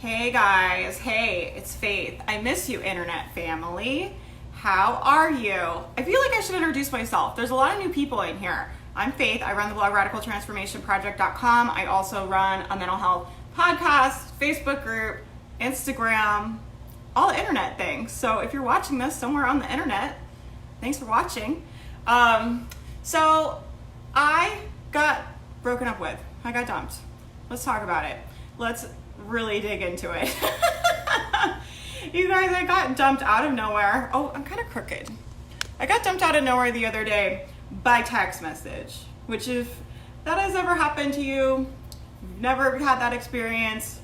Hey guys, hey, it's Faith. I miss you, internet family. How are you? I feel like I should introduce myself. There's a lot of new people in here. I'm Faith. I run the blog radicaltransformationproject.com. I also run a mental health podcast, Facebook group, Instagram, all the internet things. So if you're watching this somewhere on the internet, thanks for watching. So I got broken up with. I got dumped. Let's talk about it. Let's really dig into it. You guys, I got dumped out of nowhere. Oh, I'm kind of crooked. I got dumped out of nowhere the other day by text message, which if that has ever happened to you, never had that experience,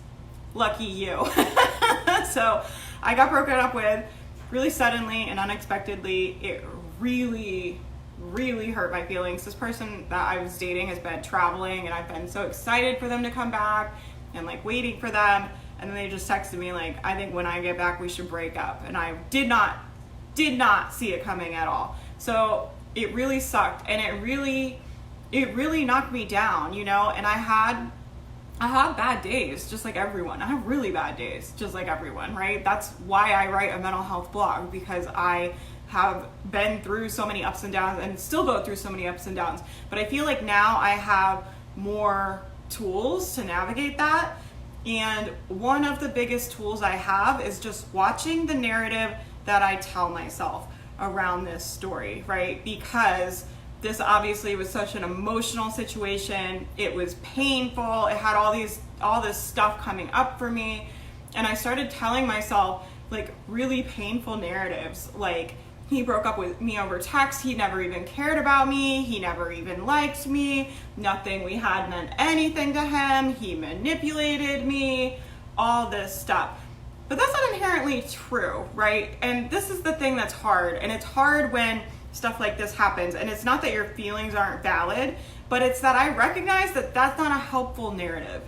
lucky you. So I got broken up with really suddenly and unexpectedly. It really hurt my feelings. This person that I was dating has been traveling and I've been so excited for them to come back and like waiting for them, and then they just texted me like, I think when I get back we should break up, and I did not see it coming at all. So it really sucked, and it really knocked me down, you know. And I have bad days just like everyone. I have really bad days just like everyone, right? That's why I write a mental health blog, because I have been through so many ups and downs and still go through so many ups and downs. But I feel like now I have more tools to navigate that. And one of the biggest tools I have is just watching the narrative that I tell myself around this story, right? Because this obviously was such an emotional situation. It was painful. It had all this stuff coming up for me. And I started telling myself like really painful narratives, like, he broke up with me over text. He never even cared about me. He never even liked me. Nothing we had meant anything to him. He manipulated me, all this stuff. But that's not inherently true, right? And this is the thing that's hard. And it's hard when stuff like this happens. And it's not that your feelings aren't valid, but it's that I recognize that that's not a helpful narrative.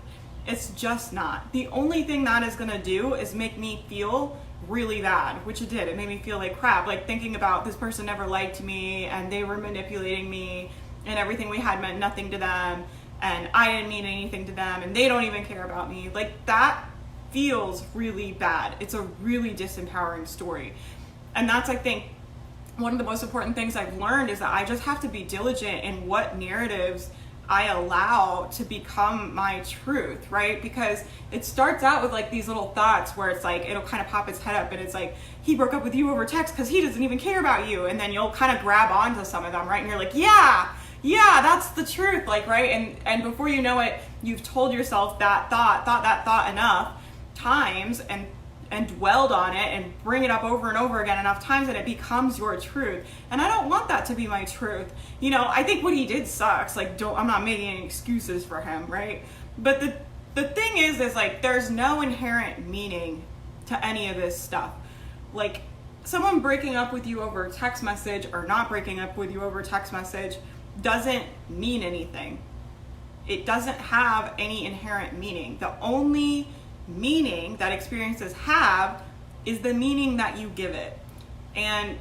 It's just not. The only thing that is going to do is make me feel really bad, which it did. It made me feel like crap, like thinking about this person never liked me and they were manipulating me and everything we had meant nothing to them and I didn't mean anything to them and they don't even care about me. Like, that feels really bad. It's a really disempowering story. And that's, I think, one of the most important things I've learned is that I just have to be diligent in what narratives I allow to become my truth, right? Because it starts out with like these little thoughts where it's like, it'll kind of pop its head up and it's like, he broke up with you over text because he doesn't even care about you. And then you'll kind of grab onto some of them, right? And you're like, yeah, that's the truth, like, right? And before you know it, you've told yourself that thought enough times and dwelled on it and bring it up over and over again enough times that it becomes your truth. And I don't want that to be my truth. You know, I think what he did sucks. Like, I'm not making any excuses for him, right? But the thing is like, there's no inherent meaning to any of this stuff. Like, someone breaking up with you over text message or not breaking up with you over text message doesn't mean anything. It doesn't have any inherent meaning. The only meaning that experiences have is the meaning that you give it. And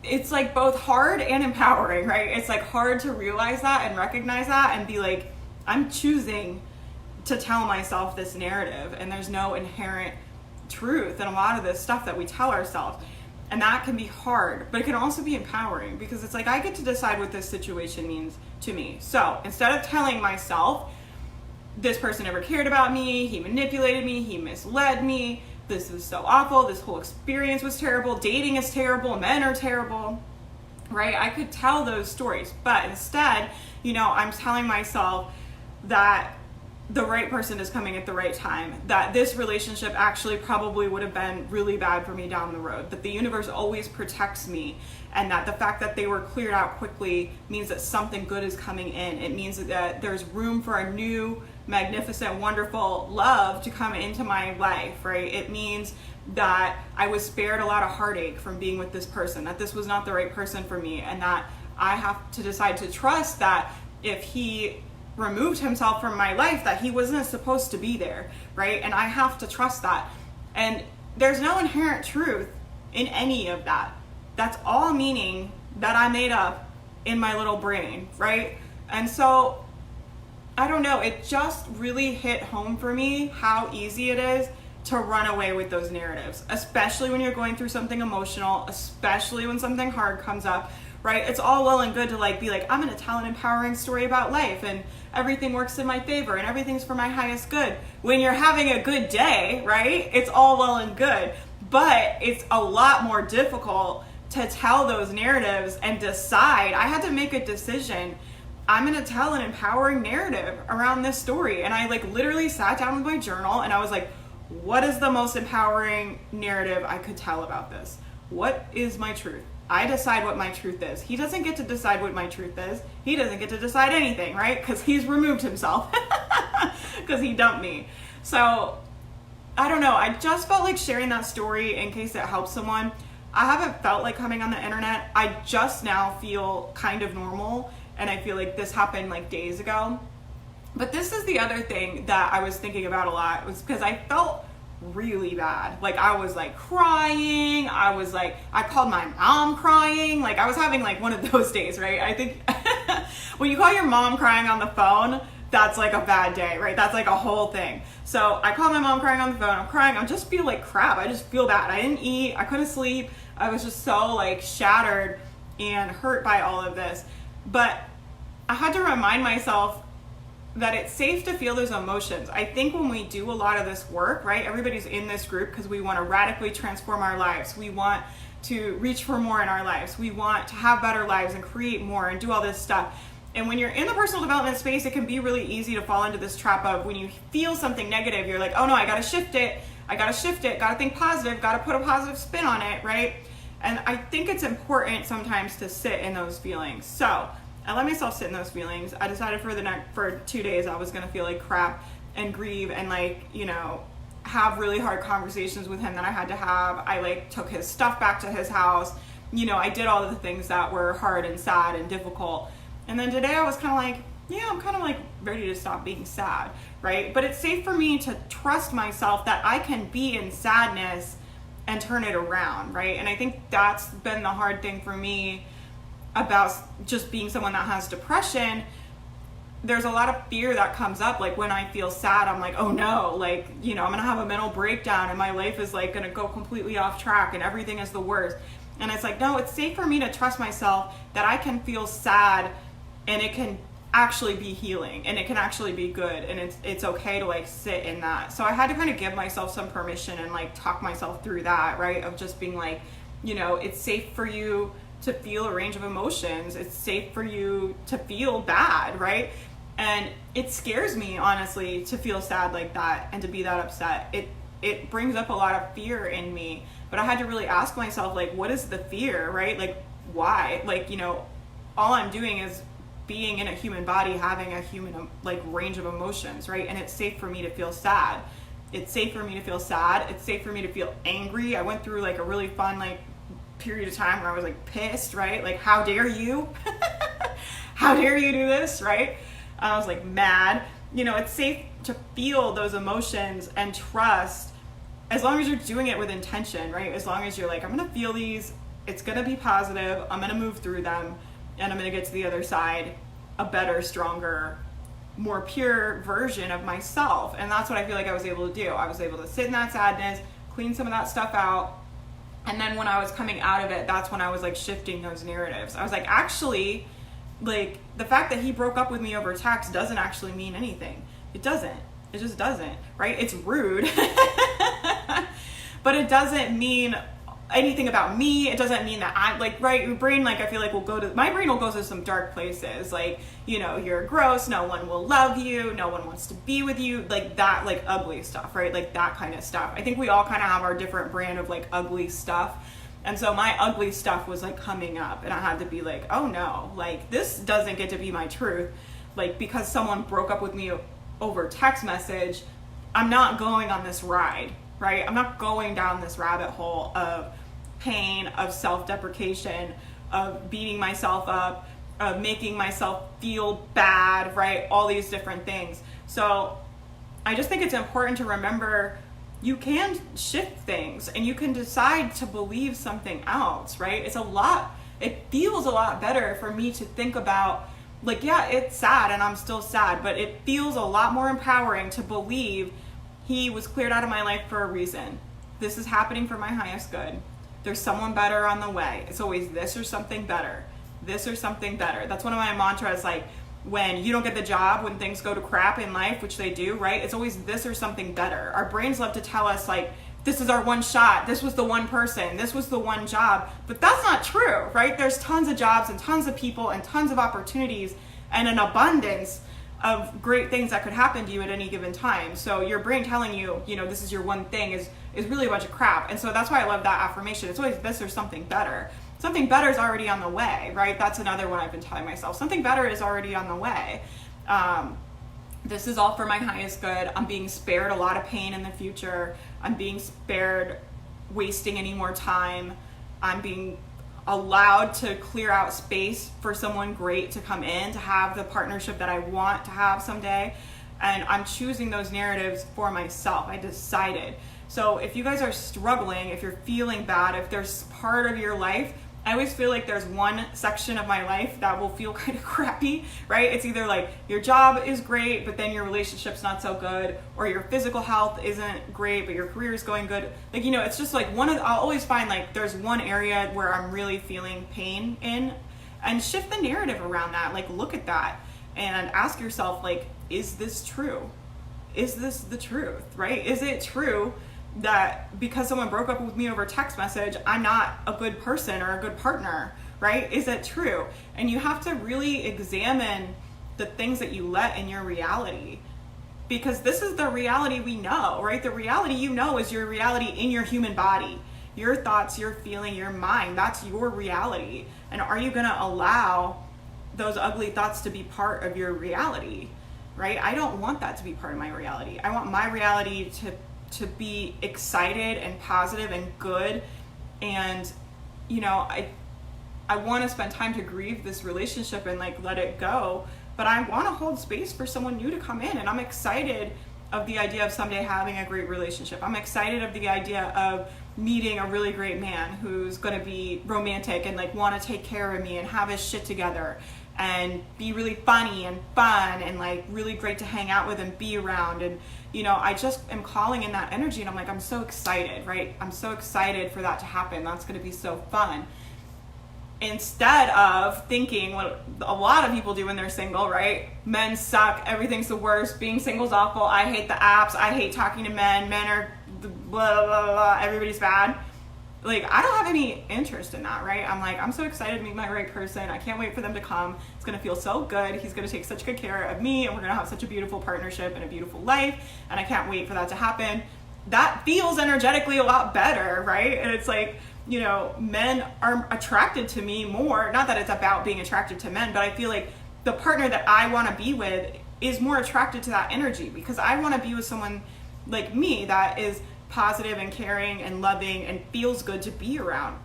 it's like both hard and empowering, right? It's like hard to realize that and recognize that and be like, I'm choosing to tell myself this narrative and there's no inherent truth in a lot of this stuff that we tell ourselves. And that can be hard, but it can also be empowering because it's like, I get to decide what this situation means to me. So instead of telling myself, this person never cared about me, he manipulated me, he misled me, this is so awful, this whole experience was terrible, dating is terrible, men are terrible, right? I could tell those stories, but instead, you know, I'm telling myself that the right person is coming at the right time, that this relationship actually probably would have been really bad for me down the road, that the universe always protects me, and that the fact that they were cleared out quickly means that something good is coming in. It means that there's room for a new, magnificent, wonderful love to come into my life, right? It means that I was spared a lot of heartache from being with this person, that this was not the right person for me, and that I have to decide to trust that if he removed himself from my life, that he wasn't supposed to be there, right? And I have to trust that. And there's no inherent truth in any of that. That's all meaning that I made up in my little brain, right? And so I don't know, it just really hit home for me how easy it is to run away with those narratives, especially when you're going through something emotional, especially when something hard comes up, right? It's all well and good to like be like, I'm gonna tell an empowering story about life and everything works in my favor and everything's for my highest good. When you're having a good day, right? It's all well and good, but it's a lot more difficult to tell those narratives and decide. I had to make a decision. I'm gonna tell an empowering narrative around this story. And I like literally sat down with my journal and I was like, what is the most empowering narrative I could tell about this? What is my truth? I decide what my truth is. He doesn't get to decide what my truth is. He doesn't get to decide anything, right? Because he's removed himself because he dumped me. So I don't know. I just felt like sharing that story in case it helps someone. I haven't felt like coming on the internet. I just now feel kind of normal. And I feel like this happened like days ago. But this is the other thing that I was thinking about a lot, was because I felt really bad. Like I was like crying. I called my mom crying. Like I was having like one of those days, right? I think when you call your mom crying on the phone, that's like a bad day, right? That's like a whole thing. So I called my mom crying on the phone. I'm crying. I just feel like crap. I just feel bad. I didn't eat. I couldn't sleep. I was just so like shattered and hurt by all of this. But I had to remind myself that it's safe to feel those emotions. I think when we do a lot of this work, right, everybody's in this group because we want to radically transform our lives. We want to reach for more in our lives. We want to have better lives and create more and do all this stuff. And when you're in the personal development space, it can be really easy to fall into this trap of when you feel something negative, you're like, oh no, I got to shift it. Got to think positive, got to put a positive spin on it, right? And I think it's important sometimes to sit in those feelings. So I let myself sit in those feelings. I decided for 2 days I was gonna feel like crap and grieve and like, you know, have really hard conversations with him that I had to have. I like took his stuff back to his house. You know, I did all of the things that were hard and sad and difficult. And then today I was kind of like, yeah, I'm kind of like ready to stop being sad, right? But it's safe for me to trust myself that I can be in sadness and turn it around, right? And I think that's been the hard thing for me about just being someone that has depression. There's a lot of fear that comes up. Like when I feel sad, I'm like, oh no, like, you know, I'm gonna have a mental breakdown and my life is like gonna go completely off track and everything is the worst. And it's like, no, it's safe for me to trust myself that I can feel sad and it can actually be healing and it can actually be good, and it's okay to like sit in that. So I had to kind of give myself some permission and like talk myself through that, right? Of just being like, you know, it's safe for you to feel a range of emotions. It's safe for you to feel bad, right? And it scares me, honestly, to feel sad like that and to be that upset. It brings up a lot of fear in me, but I had to really ask myself, like, what is the fear, right? Like, why? Like, you know, all I'm doing is being in a human body, having a human like range of emotions, right? And it's safe for me to feel sad. It's safe for me to feel sad. It's safe for me to feel angry. I went through like a really fun like period of time where I was like pissed, right? Like, how dare you? How dare you do this, right? I was like mad. You know, it's safe to feel those emotions and trust, as long as you're doing it with intention, right? As long as you're like, I'm gonna feel these, it's gonna be positive, I'm gonna move through them, and I'm gonna get to the other side a better, stronger, more pure version of myself. And that's what I feel like I was able to do. I was able to sit in that sadness, clean some of that stuff out, and then when I was coming out of it, that's when I was like shifting those narratives. I was like, actually, like, the fact that he broke up with me over text doesn't actually mean anything. It doesn't. It just doesn't, right? It's rude, but it doesn't mean anything about me. It doesn't mean that I'm like, right, your brain, like, I feel like my brain will go to some dark places, like, you know, you're gross, no one will love you, no one wants to be with you, like that, like ugly stuff, right? Like that kind of stuff. I think we all kind of have our different brand of like ugly stuff. And so my ugly stuff was like coming up, and I had to be like, oh no, like this doesn't get to be my truth. Like, because someone broke up with me over text message, I'm not going on this ride, right? I'm not going down this rabbit hole of pain, of self-deprecation, of beating myself up, of making myself feel bad, right? All these different things. So I just think it's important to remember you can shift things and you can decide to believe something else, right? It feels a lot better for me to think about like, yeah, it's sad and I'm still sad, but it feels a lot more empowering to believe he was cleared out of my life for a reason. This is happening for my highest good. There's someone better on the way. It's always this or something better. This or something better. That's one of my mantras, like, when you don't get the job, when things go to crap in life, which they do, right? It's always this or something better. Our brains love to tell us, like, this is our one shot, this was the one person, this was the one job. But that's not true, right? There's tons of jobs and tons of people and tons of opportunities and an abundance of great things that could happen to you at any given time. So your brain telling you, you know, this is your one thing is really a bunch of crap. And so that's why I love that affirmation. It's always this or something better. Something better is already on the way, right? That's another one I've been telling myself. Something better is already on the way. This is all for my highest good. I'm being spared a lot of pain in the future. I'm being spared wasting any more time. I'm being allowed to clear out space for someone great to come in, to have the partnership that I want to have someday. And I'm choosing those narratives for myself. I decided. So if you guys are struggling, if you're feeling bad, if there's part of your life, I always feel like there's one section of my life that will feel kind of crappy, right? It's either like your job is great, but then your relationship's not so good, or your physical health isn't great, but your career is going good. Like, you know, it's just like I'll always find like there's one area where I'm really feeling pain in, and shift the narrative around that. Like, look at that and ask yourself, like, is this true? Is this the truth, right? Is it true that because someone broke up with me over text message, I'm not a good person or a good partner, right? Is that true? And you have to really examine the things that you let in your reality, because this is the reality we know, right? The reality you know is your reality in your human body. Your thoughts, your feeling, your mind, that's your reality. And are you gonna allow those ugly thoughts to be part of your reality, right? I don't want that to be part of my reality. I want my reality to be excited and positive and good. And, you know, I want to spend time to grieve this relationship and like let it go, but I want to hold space for someone new to come in. And I'm excited of the idea of someday having a great relationship. I'm excited of the idea of meeting a really great man who's going to be romantic and like want to take care of me and have his shit together and be really funny and fun and like really great to hang out with and be around. And, you know, I just am calling in that energy, and I'm like, I'm so excited, right? I'm so excited for that to happen. That's going to be so fun. Instead of thinking what a lot of people do when they're single, right? Men suck. Everything's the worst. Being single's awful. I hate the apps. I hate talking to men. Men are blah, blah, blah. Everybody's bad. Like, I don't have any interest in that, right? I'm like, I'm so excited to meet my right person. I can't wait for them to come. It's going to feel so good. He's going to take such good care of me, and we're going to have such a beautiful partnership and a beautiful life. And I can't wait for that to happen. That feels energetically a lot better, right? And it's like, you know, men are attracted to me more. Not that it's about being attracted to men, but I feel like the partner that I want to be with is more attracted to that energy, because I want to be with someone like me that is positive and caring and loving and feels good to be around.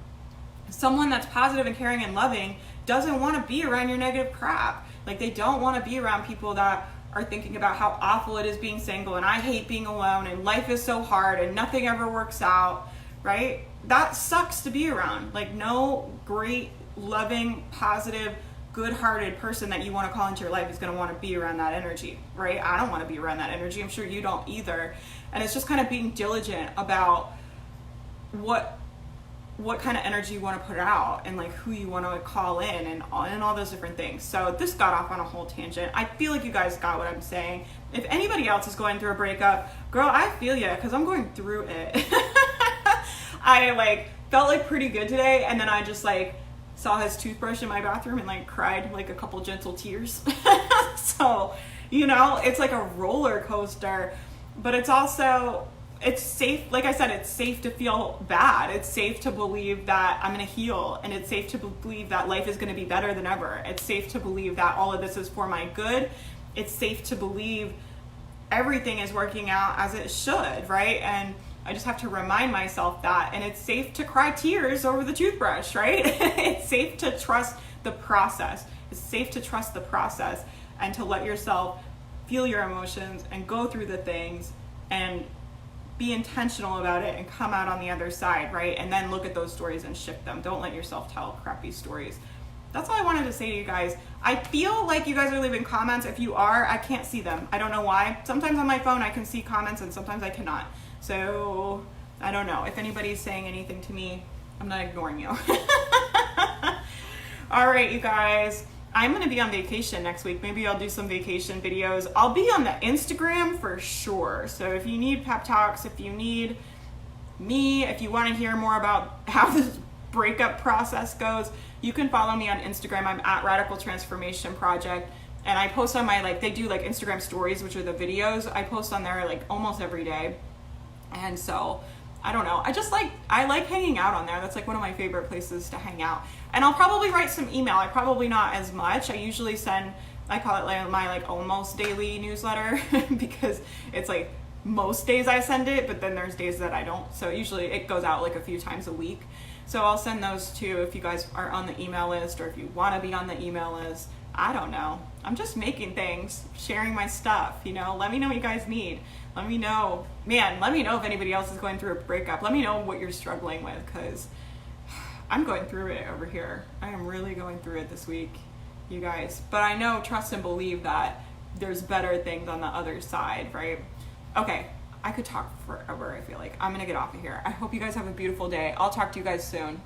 Someone that's positive and caring and loving doesn't want to be around your negative crap. Like, they don't want to be around people that are thinking about how awful it is being single and I hate being alone and life is so hard and nothing ever works out, right? That sucks to be around. Like, no great, loving, positive, good-hearted person that you want to call into your life is going to want to be around that energy, right? I don't want to be around that energy. I'm sure you don't either. And it's just kind of being diligent about what kind of energy you want to put out and like who you want to call in and all those different things. So this got off on a whole tangent. I feel like you guys got what I'm saying. If anybody else is going through a breakup, girl, I feel you, because I'm going through it. I like felt like pretty good today, and then I just like saw his toothbrush in my bathroom and like cried like a couple gentle tears. So, you know, it's like a roller coaster, but it's also, it's safe. Like I said, it's safe to feel bad. It's safe to believe that I'm going to heal, and it's safe to believe that life is going to be better than ever. It's safe to believe that all of this is for my good. It's safe to believe everything is working out as it should, right? And I just have to remind myself that. And it's safe to cry tears over the toothbrush, right? It's safe to trust the process. It's safe to trust the process and to let yourself feel your emotions and go through the things and be intentional about it and come out on the other side, right? And then look at those stories and shift them. Don't let yourself tell crappy stories. That's all I wanted to say to you guys. I feel like you guys are leaving comments. If you are, I can't see them. I don't know why. Sometimes on my phone I can see comments and sometimes I cannot. So I don't know. If anybody's saying anything to me, I'm not ignoring you. All right, you guys. I'm going to be on vacation next week. Maybe I'll do some vacation videos. I'll be on the Instagram for sure. So if you need pep talks, if you need me, if you want to hear more about how this breakup process goes, you can follow me on Instagram. I'm at Radical Transformation Project. And I post on my, like, they do like Instagram stories, which are the videos. I post on there like almost every day. And so, I don't know. I like hanging out on there. That's like one of my favorite places to hang out. And I'll probably write some email. I probably not as much. I usually send, I call it like my like almost daily newsletter because it's like most days I send it, but then there's days that I don't. So usually it goes out like a few times a week. So I'll send those too if you guys are on the email list or if you want to be on the email list. I don't know. I'm just making things, sharing my stuff, you know. Let me know what you guys need. Let me know. Man, let me know if anybody else is going through a breakup. Let me know what you're struggling with, because I'm going through it over here. I am really going through it this week, you guys. But I know, trust and believe that there's better things on the other side, right? Okay, I could talk forever, I feel like. I'm going to get off of here. I hope you guys have a beautiful day. I'll talk to you guys soon.